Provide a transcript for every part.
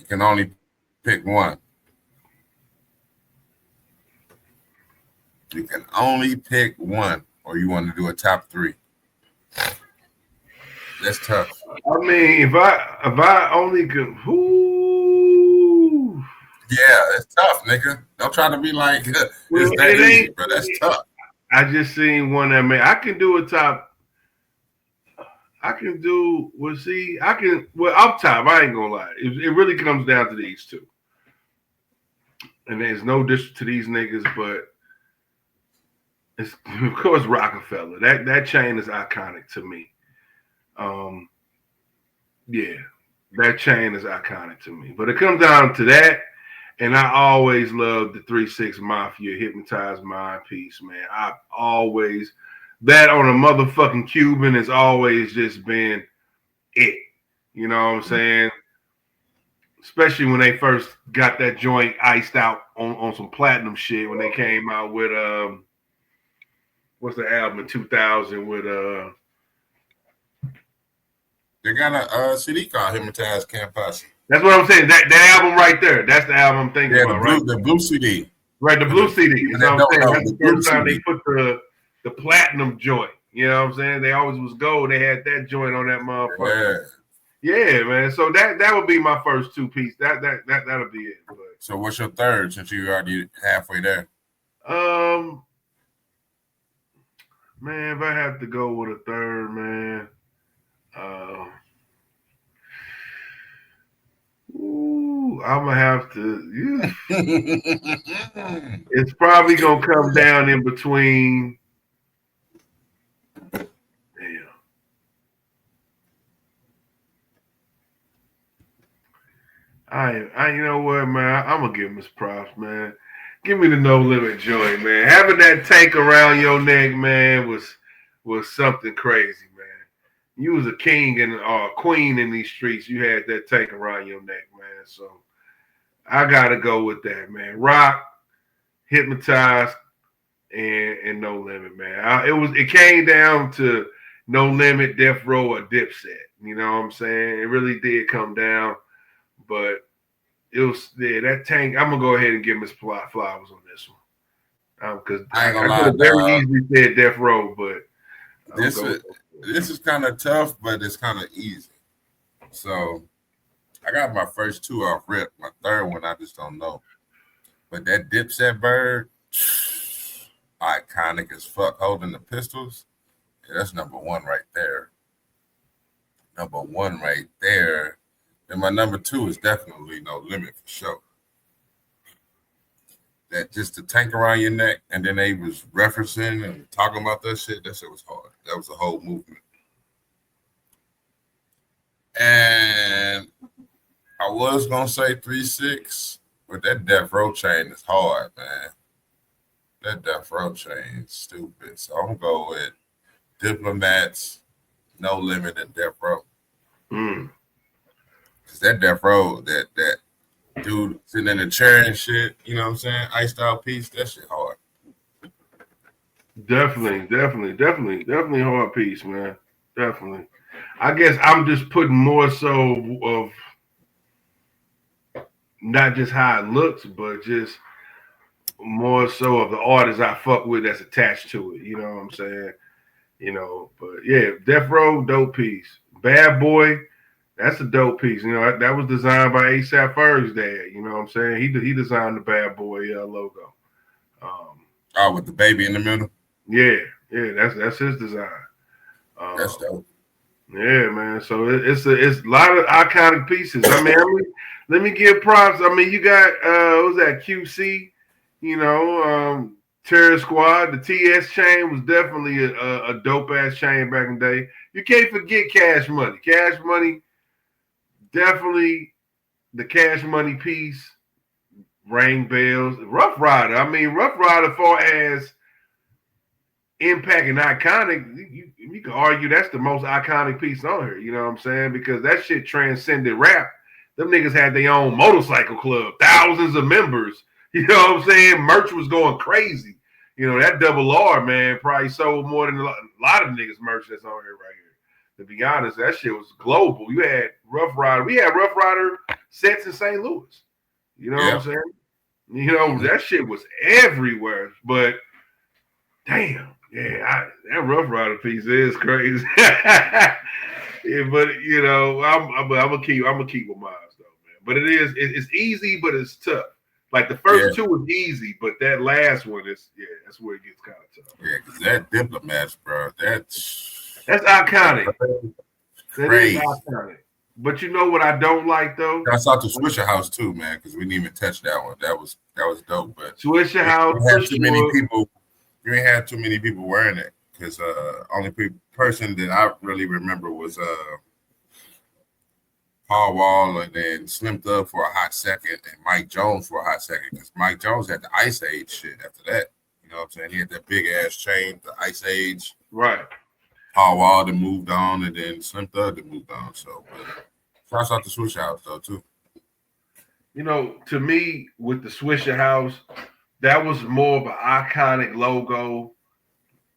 You can only pick one. You can only pick one, or you want to do a top three. That's tough. I mean, if I only could, whoo. Yeah, it's tough, nigga. Don't try to be like it's Well, that it easy, ain't. bro. That's tough. I just seen one that man. I can do a top. I can do. Well, see, I can. Well, up top, I ain't gonna lie. It really comes down to these two, and there's no diss to these niggas, but it's of course Rockefeller. That chain is iconic to me. Yeah, that chain is iconic to me. But it comes down to that, and I always loved the 3-6 Mafia Hypnotized Mind piece, man. I always that on a motherfucking Cuban has always just been it. You know what I'm saying? Especially when they first got that joint iced out on some platinum shit when they came out with what's the album in 2000 with They got a CD called Hypnotized Campus. That's what I'm saying. That album right there. That's the album I'm thinking about, right? The blue CD. Right, the blue CD. You know what I'm saying? That's the first time CD. they put the platinum joint. You know what I'm saying? They always was gold. They had that joint on that motherfucker. Yeah, man. So that would be my first two piece. That'll be it. But, so what's your third since you already halfway there? Man, if I have to go with a third, man. I'm gonna have to. It's probably gonna come down in between. Damn. I you know what, man? I'm gonna give him his props, man. Give me the No Limit joint, man. Having that tank around your neck, man, was something crazy, man. You was a king and a queen in these streets. You had that tank around your neck, man. So I gotta go with that, man. Rock, Hypnotized, and No Limit, man. It came down to No Limit, Death Row, or Dipset. You know what I'm saying? It really did come down, but it was that tank. I'm gonna go ahead and give him his flowers on this one, because I could have very easily said Death Row, but this is kind of tough, but it's kind of easy. So I got my first two off rip. My third one, I just don't know. But that Dipset bird, iconic as fuck, holding the pistols. Yeah, that's number one right there. Number one right there. And my number two is definitely No Limit for sure. That just the tank around your neck, and then they was referencing and talking about that shit was hard. That was a whole movement. And I was gonna say 3-6, but that Death Row chain is hard, man. That Death Row chain is stupid. So I'm gonna go with Diplomats, No Limit, and Death Row. Cause that Death Row, that dude sitting in a chair and shit, you know what I'm saying? Iced out piece, that shit hard. Definitely hard piece, man. Definitely. I guess I'm just putting more so of not just how it looks, but just more so of the artists I fuck with that's attached to it. You know what I'm saying? You know, but yeah, Death Row, dope piece. Bad Boy, that's a dope piece. You know, that was designed by A$AP Ferg's dad. You know what I'm saying? He designed the Bad Boy logo. With the baby in the middle. Yeah, that's his design. That's dope. Yeah, man. So it's a lot of iconic pieces. I mean, let me give props. I mean, you got what was that QC? You know, Terror Squad. The TS chain was definitely a dope ass chain back in the day. You can't forget Cash Money. Cash Money, definitely the Cash Money piece. Ring Bells, Rough Rider. I mean, Rough Rider, far as impact and iconic, you can argue that's the most iconic piece on here. You know what I'm saying? Because that shit transcended rap. Them niggas had their own motorcycle club, thousands of members. You know what I'm saying? Merch was going crazy. You know, that Double R, man, probably sold more than a lot of niggas merch that's on here right here. To be honest, that shit was global. You had Rough Rider. We had Rough Rider sets in St. Louis. You know what I'm saying? You know, that shit was everywhere. But damn, yeah, that Rough Rider piece is crazy. Yeah, but you know, I'm gonna keep with mine though, man. But it's easy, but it's tough. Like the first two was easy, but that last one is that's where it gets kind of tough. Yeah, because that Diplomats, bro, that's iconic. Crazy. That is iconic. But you know what I don't like though? I saw the Swisher House too, man, because we didn't even touch that one. That was dope. But Swisher House, you had too many people. You ain't had too many people wearing it because only person that I really remember was Paul Wall, and then Slim Thug for a hot second, and Mike Jones for a hot second, because Mike Jones had the Ice Age shit after that. You know what I'm saying? He had that big ass chain, the Ice Age. Right. Paul Wall that moved on, and then Slim Thug that moved on. So, but shouts out to Swisher House though too. You know, to me, with the Swisher House, that was more of an iconic logo,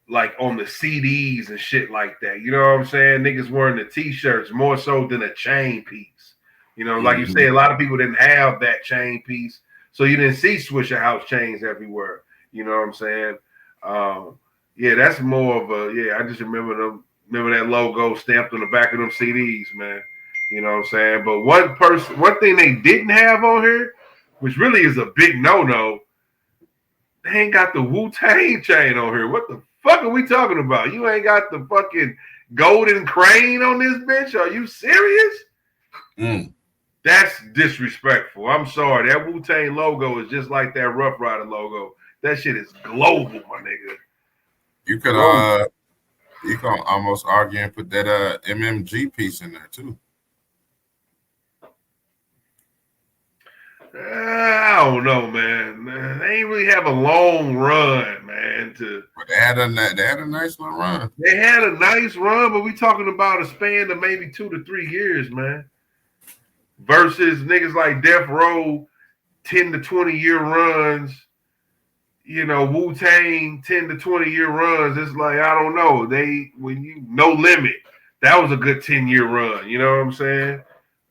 like on the CDs and shit like that. You know what I'm saying? Niggas wearing the T-shirts more so than a chain piece. You know, like you say, a lot of people didn't have that chain piece, so you didn't see Swisher House chains everywhere. You know what I'm saying? Yeah, that's more of a I just remember that logo stamped on the back of them CDs, man. You know what I'm saying? But one thing they didn't have on here, which really is a big no-no, they ain't got the Wu-Tang chain on here. What the fuck are we talking about? You ain't got the fucking golden crane on this bitch? Are you serious? That's disrespectful. I'm sorry. That Wu-Tang logo is just like that Rough Rider logo. That shit is global, my nigga. You could almost argue and put that MMG piece in there too. I don't know, man. They ain't really have a long run, man. But they had a nice little run. They had a nice run, but we talking about a span of maybe 2 to 3 years, man. Versus niggas like Death Row, 10 to 20 year runs. You know, Wu-Tang, 10 to 20 year runs. It's like, I don't know. No Limit. That was a good 10-year run. You know what I'm saying?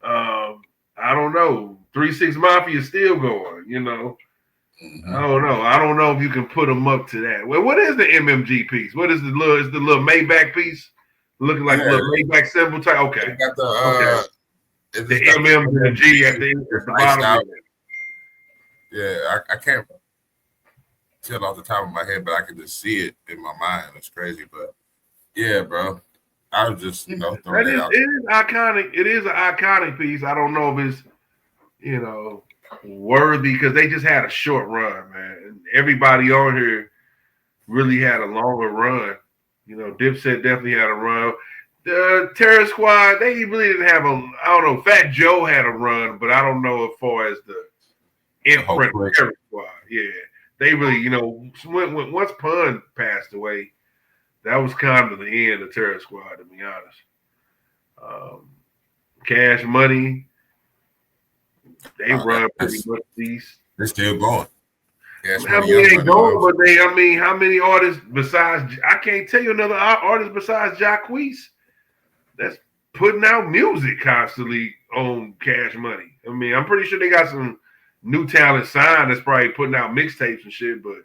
I don't know. 3 6 Mafia is still going, you know. I don't know. I don't know if you can put them up to that. Well, what is the MMG piece? What is the little Maybach piece? Looking like a little Maybach symbol type? Okay. Got the MM and the G at the bottom. Yeah, I can't tell off the top of my head, but I can just see it in my mind. It's crazy, but yeah, bro. I was just, throwing that out. It is iconic. It is an iconic piece. I don't know if it's, worthy because they just had a short run, man. And everybody on here really had a longer run. You know, Dipset definitely had a run. The Terror Squad, they really didn't have I don't know, Fat Joe had a run, but I don't know as far as the imprint of Terror Squad. Yeah. They really, once Pun passed away, that was kind of the end of Terror Squad, to be honest. Cash Money, they run pretty much these. They're still going. How many artists besides, I can't tell you another artist besides Jacquees that's putting out music constantly on Cash Money. I mean, I'm pretty sure they got some new talent signed that's probably putting out mixtapes and shit, but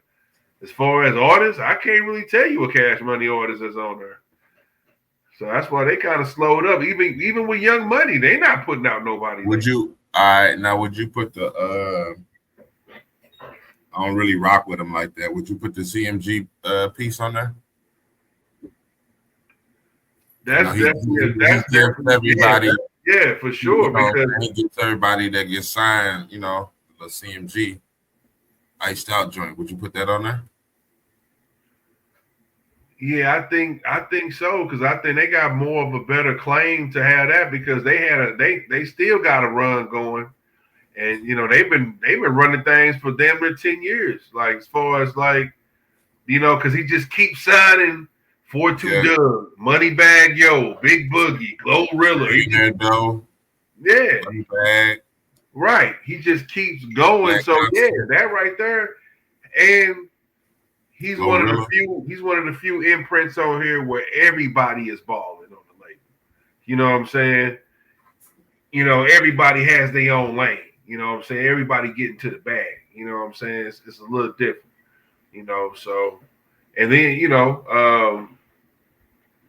as far as artists, I can't really tell you a Cash Money artist that's on there. So that's why they kind of slowed up. Even with Young Money, they not putting out nobody. Would you put the I don't really rock with them like that. Would you put the CMG piece on there? That's everybody. Yeah, for sure. Because he gets everybody that gets signed, the CMG iced out joint. Would you put that on there? Yeah, I think so, because I think they got more of a better claim to have that because they still got a run going. And they've been running things for damn near 10 years. Like as far as because he just keeps signing 4-2 Doug, Moneybag Yo, Big Boogie, Glorilla. Yeah. Moneybag. Right. He just keeps going. That right there. And he's one of the few imprints on here where everybody is balling on the label. You know what I'm saying? everybody has their own lane. You know what I'm saying? Everybody getting to the bag. You know what I'm saying? It's a little different. So and then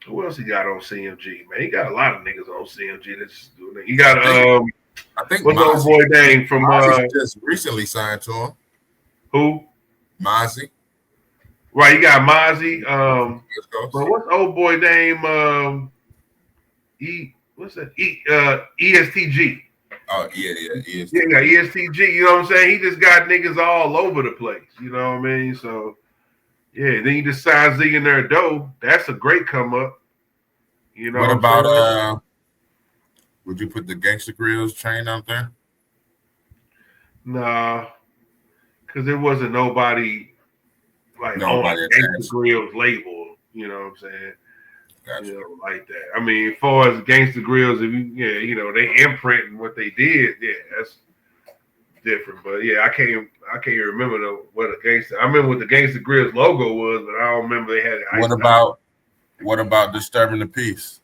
who else he got on CMG? Man, he got a lot of niggas on CMG that's doing it. He got I think what's the old boy name from just recently signed to him. Who? Mozzie. Right, you got Mozzie. But what's the old boy name? What's that? ESTG. Oh yeah, ESTG. Yeah, ESTG. You know what I'm saying? He just got niggas all over the place. You know what I mean? So yeah, then you just sign Zillionaire Doe. That's a great come up. What about would you put the Gangsta Grills chain out there? Nah, because there wasn't nobody on Gangsta Grills label. You know what I'm saying? Gotcha. Like that. I mean, as far as Gangsta Grills, if they imprint and what they did, yeah, that's different. But yeah, I can't remember what a gangster. I remember what the Gangsta Grills logo was, but I don't remember they had it. What about Disturbing the Peace?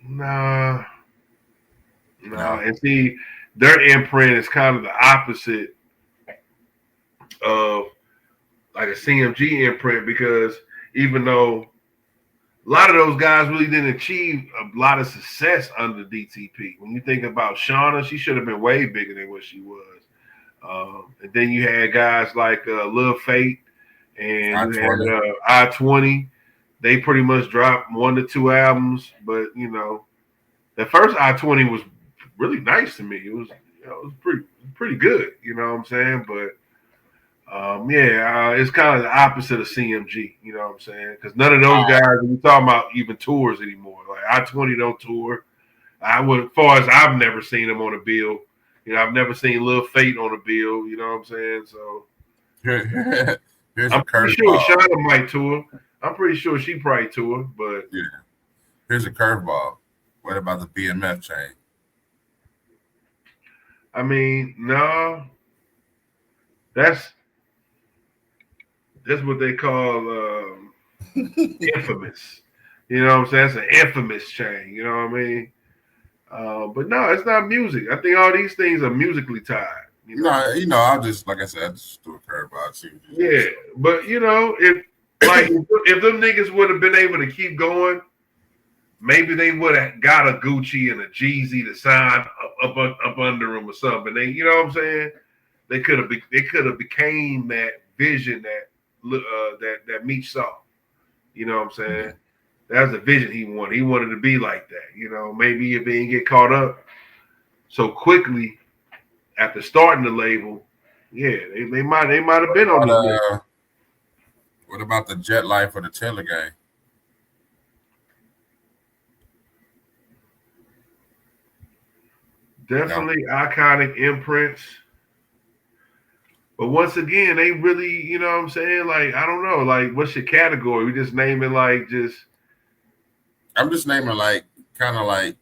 Nah. And see, their imprint is kind of the opposite of like a CMG imprint, because even though a lot of those guys really didn't achieve a lot of success under DTP. When you think about Shauna, she should have been way bigger than what she was. And then you had guys like Lil Fate and you had I-20. They pretty much dropped 1 to 2 albums, but the first I-20 was really nice to me. It was pretty good. You know what I'm saying? But it's kind of the opposite of CMG, you know what I'm saying? Because none of those guys, when you talking about, even tours anymore. Like I-20 don't tour. As far as I've never seen them on a bill. I've never seen Lil Fate on a bill, you know what I'm saying? So I'm pretty sure Shauna might tour. I'm pretty sure she probably tour, but yeah. Here's a curveball. What about the BMF chain? I mean, no. That's what they call infamous. You know what I'm saying? It's an infamous chain. You know what I mean? But no, it's not music. I think all these things are musically tied. I'll just, like I said, I just do a curveball. Yeah, but if them niggas would have been able to keep going, maybe they would have got a Gucci and a Jeezy to sign up under them or something. You know what I'm saying? They could have became that vision that Meech saw. You know what I'm saying? Mm-hmm. That was the vision he wanted. He wanted to be like that. Maybe if they didn't get caught up so quickly after starting the label, yeah, they might have been on the list. What about the Jet Life or the Taylor Gang? Definitely iconic imprints. But once again, they really, you know what I'm saying? Like, I don't know. Like, what's your category? We just naming I'm just naming kind of like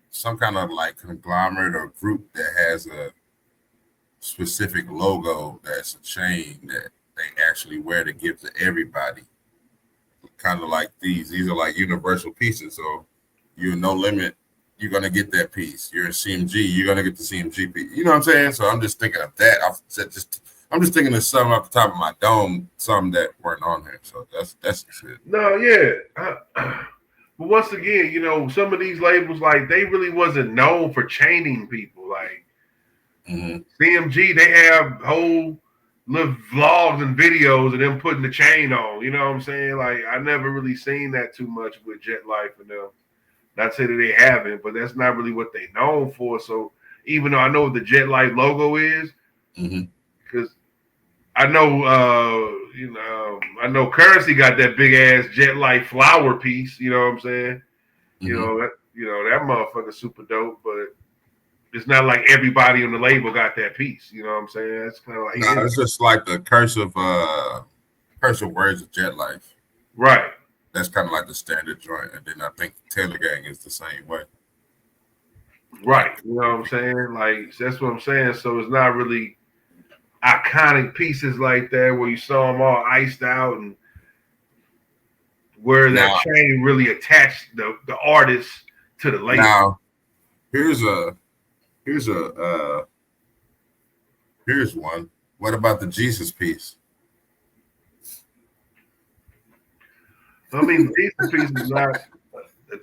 some kind of conglomerate or group that has a specific logo that's a chain that they actually wear to give to everybody. Kind of like these. These are like universal pieces. So you're No Limit, you're gonna get that piece. You're in CMG, you're gonna get the CMG piece. You know what I'm saying? So I'm just thinking of that. I'm just thinking of some off the top of my dome, some that weren't on here. So that's it. No, yeah. But once again, some of these labels, they really wasn't known for chaining people. CMG, they have whole little vlogs and videos of them putting the chain on. You know what I'm saying? I never really seen that too much with Jet Life and them. Not say that they haven't, but that's not really what they known for. So even though I know what the Jet Life logo is, because I know, I know Currency got that big ass Jet Life flower piece. You know what I'm saying? That motherfucker super dope, but it's not like everybody on the label got that piece. You know what I'm saying? It's kind of like it's just like the cursive words of Jet Life, right? That's kind of like the standard joint, and then I think Taylor Gang is the same way, right? You know what I'm saying? That's what I'm saying. So it's not really iconic pieces like that where you saw them all iced out and where that Now, chain really attached the artist to the label. now here's a here's a here's one. What about the Jesus piece? I mean, these pieces is not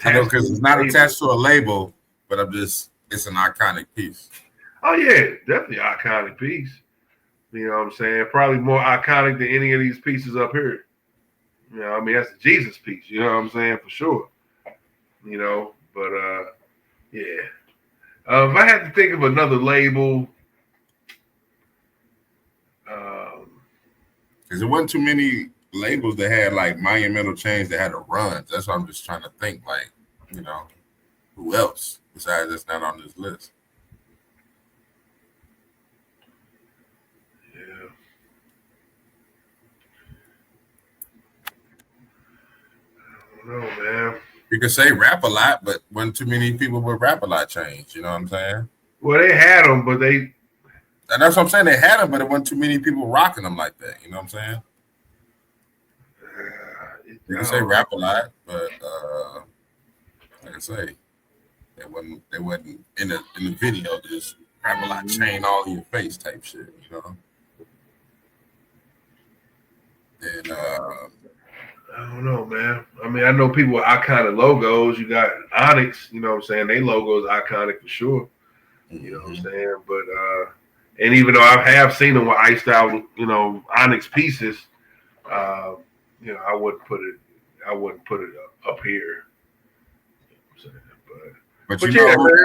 I know attached to because it's the not label. attached to a label, but it's an iconic piece. Oh yeah, definitely iconic piece. You know what I'm saying? Probably more iconic than any of these pieces up here. You know, I mean that's the Jesus piece. You know what I'm saying for sure. You know, but yeah. If I had to think of another label, um, Because there wasn't too many labels that had like monumental chains that had a run. That's what I'm just trying to think. Like, you know, who else besides that's not on this list? yeah, I don't know, man. You could say Rap a Lot, but wasn't too many people with Rap a Lot chains. You know what I'm saying? Well, they had them, but they. And that's what I'm saying. They had them, but it wasn't too many people rocking them like that. You know what I'm saying? You can say Rap a Lot, but like I say, they wasn't in the video just Rap a Lot chain all in your face type shit. You know? And I don't know, man. I mean, I know people with iconic logos. You got Onyx, you know what I'm saying? They logo is iconic for sure. You know what I'm saying? But and even though I have seen them with iced out, you know, Onyx pieces, you know, I wouldn't put it up here. You know what I'm saying? but But you yeah, know man.